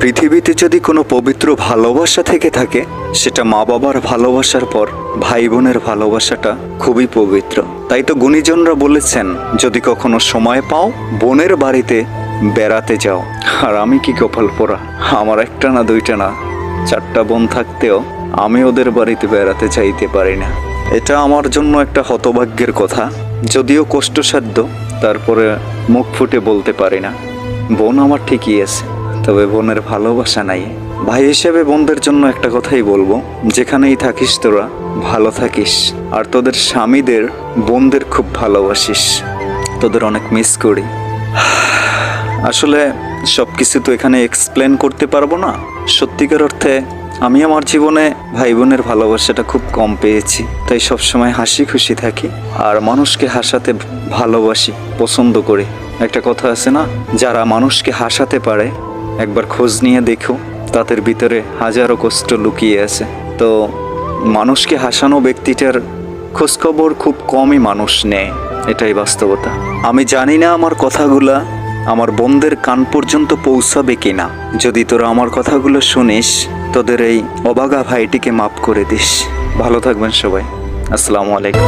পৃথিবীতে যদি কোনো পবিত্র ভালোবাসা থেকে থাকে, সেটা মা বাবার ভালোবাসার পর ভাই বোনের ভালোবাসাটা খুবই পবিত্র। তাই তো গুণীজনরা বলেছেন, যদি কখনো সময় পাও বোনের বাড়িতে বেড়াতে যাও। আর আমি কি কপাল পোড়া, আমার একটা না দুইটা না 4টা বোন থাকতেও আমি ওদের বাড়িতে বেড়াতে চাইতে পারি না। এটা আমার জন্য একটা হতভাগ্যের কথা, যদিও কষ্টসাধ্য, তারপরে মুখ ফুটে বলতে পারি না। বোন আমার ঠিকই আছে, তবে বোনের ভালোবাসা নাই। ভাই হিসেবে বোনদের জন্য একটা কথাই বলবো, যেখানেই থাকিস তোরা ভালো থাকিস, আর তোদের স্বামীদের বোনদের খুব ভালোবাসিস। তোদের অনেক মিস করি। আসলে সব কিছু তো এখানে এক্সপ্লেন করতে পারবো না। সত্যিকার অর্থে আমি আমার জীবনে ভাই বোনের ভালোবাসাটা খুব কম পেয়েছি, তাই সবসময় হাসি খুশি থাকি আর মানুষকে হাসাতে ভালোবাসি, পছন্দ করি। একটা কথা আছে না, যারা মানুষকে হাসাতে পারে একবার খোঁজ নিয়ে দেখো, তাদের ভিতরে হাজারো কষ্ট লুকিয়ে আছে। তো মানুষকে হাসানো ব্যক্তিটার খোঁজখবর খুব কমই মানুষ নেয়, এটাই বাস্তবতা। আমি জানি না আমার কথাগুলা আমার বোনদের কান পর্যন্ত পৌঁছাবে কিনা। যদি তোরা আমার কথাগুলো শুনিস, তোদের এই অবাগা ভাইটিকে মাফ করে দিস। ভালো থাকবেন সবাই। আসসালামু আলাইকুম।